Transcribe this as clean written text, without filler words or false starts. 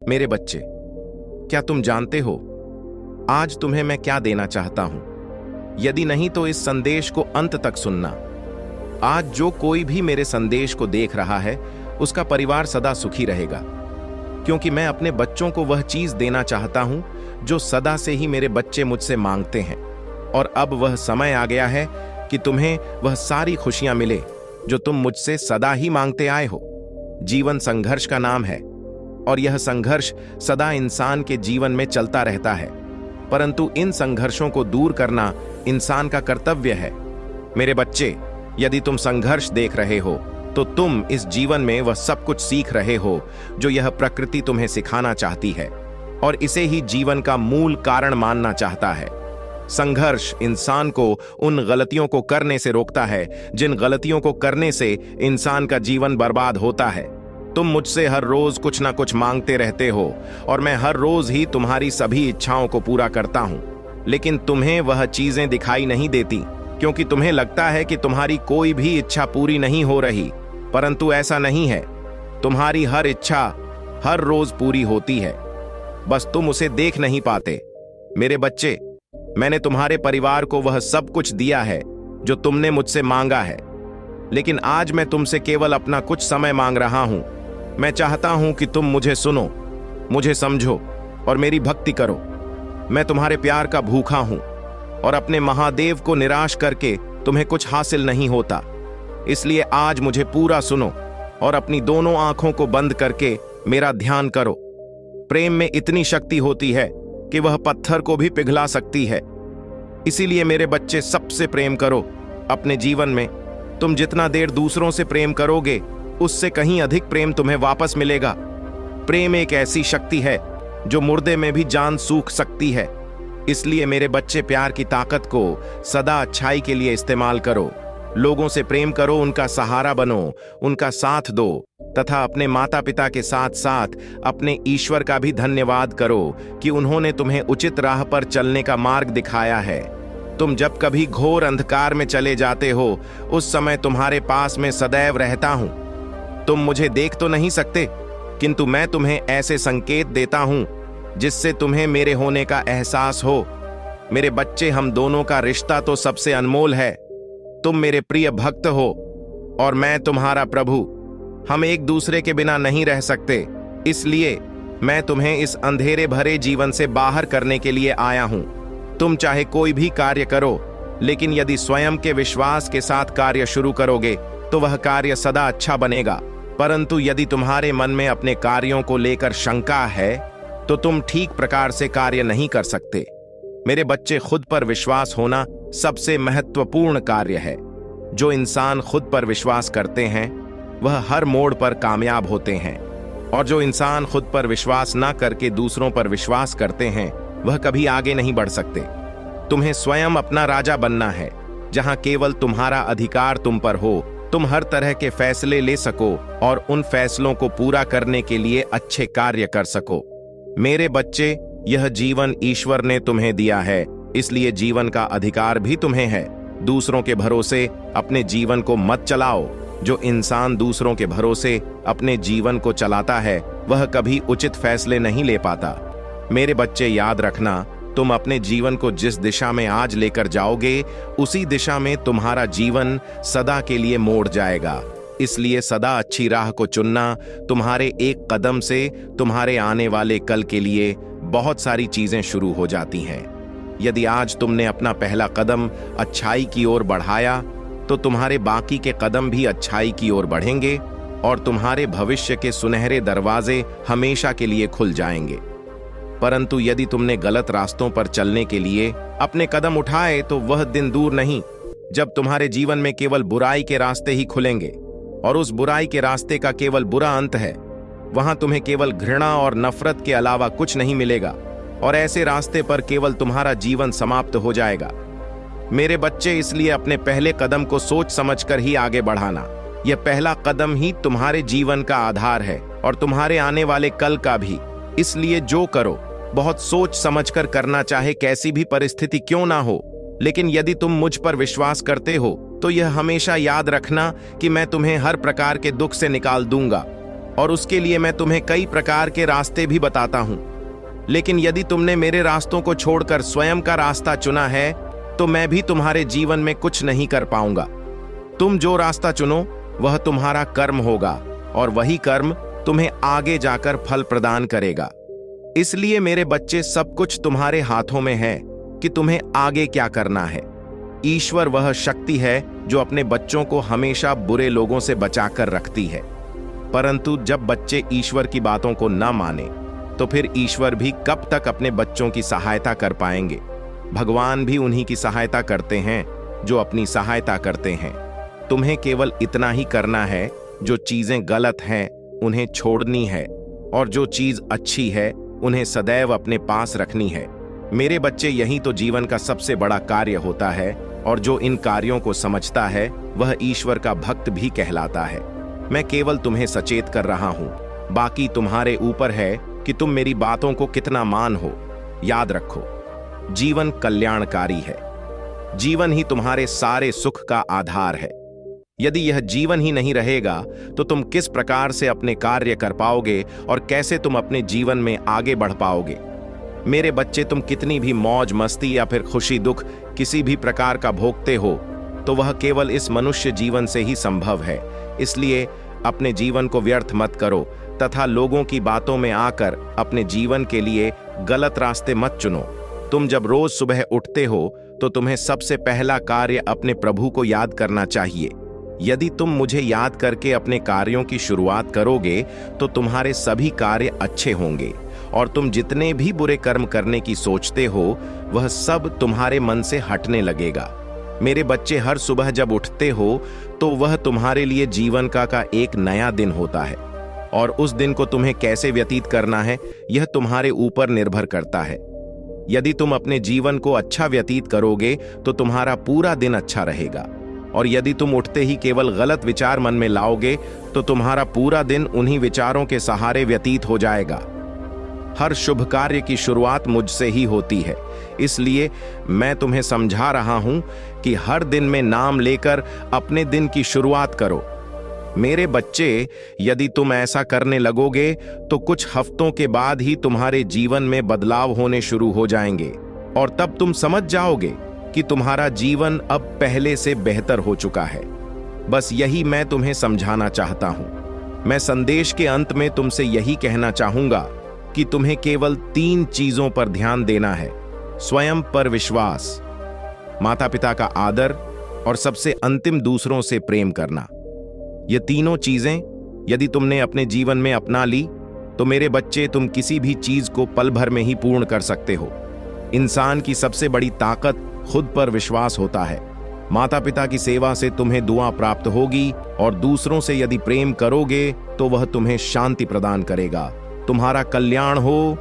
मेरे बच्चे, क्या तुम जानते हो आज तुम्हें मैं क्या देना चाहता हूं? यदि नहीं तो इस संदेश को अंत तक सुनना। आज जो कोई भी मेरे संदेश को देख रहा है उसका परिवार सदा सुखी रहेगा, क्योंकि मैं अपने बच्चों को वह चीज देना चाहता हूं जो सदा से ही मेरे बच्चे मुझसे मांगते हैं। और अब वह समय आ गया है कि तुम्हें वह सारी खुशियां मिले जो तुम मुझसे सदा ही मांगते आए हो। जीवन संघर्ष का नाम है और यह संघर्ष सदा इंसान के जीवन में चलता रहता है, परंतु इन संघर्षों को दूर करना इंसान का कर्तव्य है। मेरे बच्चे, यदि तुम संघर्ष देख रहे हो तो तुम इस जीवन में वह सब कुछ सीख रहे हो जो यह प्रकृति तुम्हें सिखाना चाहती है और इसे ही जीवन का मूल कारण मानना चाहता है। संघर्ष इंसान को उन गलतियों को करने से रोकता है जिन गलतियों को करने से इंसान का जीवन बर्बाद होता है। तुम मुझसे हर रोज कुछ ना कुछ मांगते रहते हो और मैं हर रोज ही तुम्हारी सभी इच्छाओं को पूरा करता हूं, लेकिन तुम्हें वह चीजें दिखाई नहीं देती क्योंकि तुम्हें लगता है कि तुम्हारी कोई भी इच्छा पूरी नहीं हो रही, परंतु ऐसा नहीं है। तुम्हारी हर इच्छा हर रोज पूरी होती है, बस तुम उसे देख नहीं पाते। मेरे बच्चे, मैंने तुम्हारे परिवार को वह सब कुछ दिया है जो तुमने मुझसे मांगा है, लेकिन आज मैं तुमसे केवल अपना कुछ समय मांग रहा हूं। मैं चाहता हूं कि तुम मुझे सुनो, मुझे समझो और मेरी भक्ति करो। मैं तुम्हारे प्यार का भूखा हूं और अपने महादेव को निराश करके तुम्हें कुछ हासिल नहीं होता। इसलिए आज मुझे पूरा सुनो और अपनी दोनों आंखों को बंद करके मेरा ध्यान करो। प्रेम में इतनी शक्ति होती है कि वह पत्थर को भी पिघला सकती है। इसीलिए मेरे बच्चे, सबसे प्रेम करो अपने जीवन में। तुम जितना देर दूसरों से प्रेम करोगे उससे कहीं अधिक प्रेम तुम्हें वापस मिलेगा। प्रेम एक ऐसी शक्ति है जो मुर्दे में भी जान सूख सकती है। इसलिए मेरे बच्चे, प्यार की ताकत को सदा अच्छाई के लिए इस्तेमाल करो। लोगों से प्रेम करो, उनका सहारा बनो, उनका साथ दो तथा अपने माता पिता के साथ साथ अपने ईश्वर का भी धन्यवाद करो कि उन्होंने तुम्हें उचित राह पर चलने का मार्ग दिखाया है। तुम जब कभी घोर अंधकार में चले जाते हो उस समय तुम्हारे पास में सदैव रहता हूं। तुम मुझे देख तो नहीं सकते, किंतु मैं तुम्हें ऐसे संकेत देता हूं जिससे तुम्हें मेरे होने का एहसास हो। मेरे बच्चे, हम दोनों का रिश्ता तो सबसे अनमोल है। तुम मेरे प्रिय भक्त हो और मैं तुम्हारा प्रभु। हम एक दूसरे के बिना नहीं रह सकते, इसलिए मैं तुम्हें इस अंधेरे भरे जीवन से बाहर करने के लिए आया हूं। तुम चाहे कोई भी कार्य करो, लेकिन यदि स्वयं के विश्वास के साथ कार्य शुरू करोगे तो वह कार्य सदा अच्छा बनेगा। परंतु यदि तुम्हारे मन में अपने कार्यों को लेकर शंका है तो तुम ठीक प्रकार से कार्य नहीं कर सकते। मेरे बच्चे, खुद पर विश्वास होना सबसे महत्वपूर्ण कार्य है। जो इंसान खुद पर विश्वास करते हैं वह हर मोड़ पर कामयाब होते हैं, और जो इंसान खुद पर विश्वास ना करके दूसरों पर विश्वास करते हैं वह कभी आगे नहीं बढ़ सकते। तुम्हें स्वयं अपना राजा बनना है, जहां केवल तुम्हारा अधिकार तुम पर हो। तुम हर तरह के फैसले ले सको और उन फैसलों को पूरा करने के लिए अच्छे कार्य कर सको। मेरे बच्चे, यह जीवन ईश्वर ने तुम्हें दिया है, इसलिए जीवन का अधिकार भी तुम्हें है। दूसरों के भरोसे अपने जीवन को मत चलाओ। जो इंसान दूसरों के भरोसे अपने जीवन को चलाता है वह कभी उचित फैसले नहीं ले पाता। मेरे बच्चे, याद रखना, तुम अपने जीवन को जिस दिशा में आज लेकर जाओगे उसी दिशा में तुम्हारा जीवन सदा के लिए मोड़ जाएगा। इसलिए सदा अच्छी राह को चुनना। तुम्हारे एक कदम से तुम्हारे आने वाले कल के लिए बहुत सारी चीजें शुरू हो जाती हैं। यदि आज तुमने अपना पहला कदम अच्छाई की ओर बढ़ाया तो तुम्हारे बाकी के कदम भी अच्छाई की ओर बढ़ेंगे और तुम्हारे भविष्य के सुनहरे दरवाजे हमेशा के लिए खुल जाएंगे। परंतु यदि तुमने गलत रास्तों पर चलने के लिए अपने कदम उठाए तो वह दिन दूर नहीं जब तुम्हारे जीवन में केवल बुराई के रास्ते ही खुलेंगे, और उस बुराई के रास्ते का केवल बुरा अंत है। वहां तुम्हें केवल घृणा और नफरत के अलावा कुछ नहीं मिलेगा, और ऐसे रास्ते पर केवल तुम्हारा जीवन समाप्त हो जाएगा। मेरे बच्चे, इसलिए अपने पहले कदम को सोच समझकर ही आगे बढ़ाना। यह पहला कदम ही तुम्हारे जीवन का आधार है और तुम्हारे आने वाले कल का भी। इसलिए जो करो बहुत सोच समझकर करना, चाहे कैसी भी परिस्थिति क्यों ना हो। लेकिन यदि तुम मुझ पर विश्वास करते हो तो यह हमेशा याद रखना कि मैं तुम्हें हर प्रकार के दुख से निकाल दूंगा। और उसके लिए मैं तुम्हें कई प्रकार के रास्ते भी बताता हूं। लेकिन यदि तुमने मेरे रास्तों को छोड़कर स्वयं का रास्ता चुना है तो मैं भी तुम्हारे जीवन में कुछ नहीं कर पाऊंगा। तुम जो रास्ता चुनो वह तुम्हारा कर्म होगा और वही कर्म तुम्हें आगे जाकर फल प्रदान करेगा। इसलिए मेरे बच्चे, सब कुछ तुम्हारे हाथों में है कि तुम्हें आगे क्या करना है। ईश्वर वह शक्ति है जो अपने बच्चों को हमेशा बुरे लोगों से बचाकर रखती है। परंतु जब बच्चे ईश्वर की बातों को न माने तो फिर ईश्वर भी कब तक अपने बच्चों की सहायता कर पाएंगे। भगवान भी उन्हीं की सहायता करते हैं जो अपनी सहायता करते हैं। तुम्हें केवल इतना ही करना है, जो चीजें गलत हैं उन्हें छोड़नी है और जो चीज अच्छी है उन्हें सदैव अपने पास रखनी है। मेरे बच्चे, यही तो जीवन का सबसे बड़ा कार्य होता है और जो इन कार्यों को समझता है वह ईश्वर का भक्त भी कहलाता है। मैं केवल तुम्हें सचेत कर रहा हूं, बाकी तुम्हारे ऊपर है कि तुम मेरी बातों को कितना मान हो। याद रखो, जीवन कल्याणकारी है। जीवन ही तुम्हारे सारे सुख का आधार है। यदि यह जीवन ही नहीं रहेगा तो तुम किस प्रकार से अपने कार्य कर पाओगे और कैसे तुम अपने जीवन में आगे बढ़ पाओगे। मेरे बच्चे, तुम कितनी भी मौज मस्ती या फिर खुशी दुख किसी भी प्रकार का भोगते हो तो वह केवल इस मनुष्य जीवन से ही संभव है। इसलिए अपने जीवन को व्यर्थ मत करो तथा लोगों की बातों में आकर अपने जीवन के लिए गलत रास्ते मत चुनो। तुम जब रोज सुबह उठते हो तो तुम्हें सबसे पहला कार्य अपने प्रभु को याद करना चाहिए। यदि तुम मुझे याद करके अपने कार्यों की शुरुआत करोगे तो तुम्हारे सभी कार्य अच्छे होंगे और तुम जितने भी बुरे कर्म करने की सोचते हो वह सब तुम्हारे मन से हटने लगेगा। मेरे बच्चे, हर सुबह जब उठते हो तो वह तुम्हारे लिए जीवन का एक नया दिन होता है और उस दिन को तुम्हें कैसे व्यतीत करना है यह तुम्हारे ऊपर निर्भर करता है। यदि तुम अपने जीवन को अच्छा व्यतीत करोगे तो तुम्हारा पूरा दिन अच्छा रहेगा और यदि तुम उठते ही केवल गलत विचार मन में लाओगे तो तुम्हारा पूरा दिन उन्हीं विचारों के सहारे व्यतीत हो जाएगा। हर शुभ कार्य की शुरुआत मुझसे ही होती है, इसलिए मैं तुम्हें समझा रहा हूं कि हर दिन में नाम लेकर अपने दिन की शुरुआत करो। मेरे बच्चे, यदि तुम ऐसा करने लगोगे तो कुछ हफ्तों के बाद ही तुम्हारे जीवन में बदलाव होने शुरू हो जाएंगे और तब तुम समझ जाओगे कि तुम्हारा जीवन अब पहले से बेहतर हो चुका है। बस यही मैं तुम्हें समझाना चाहता हूं। मैं संदेश के अंत में तुमसे यही कहना चाहूंगा कि तुम्हें केवल 3 चीजों पर ध्यान देना है: स्वयं पर विश्वास, माता पिता का आदर और सबसे अंतिम दूसरों से प्रेम करना। ये तीनों चीजें यदि तुमने अपने जीवन में अपना ली तो मेरे बच्चे, तुम किसी भी चीज को पल भर में ही पूर्ण कर सकते हो। इंसान की सबसे बड़ी ताकत खुद पर विश्वास होता है। माता पिता की सेवा से तुम्हें दुआ प्राप्त होगी और दूसरों से यदि प्रेम करोगे तो वह तुम्हें शांति प्रदान करेगा। तुम्हारा कल्याण हो।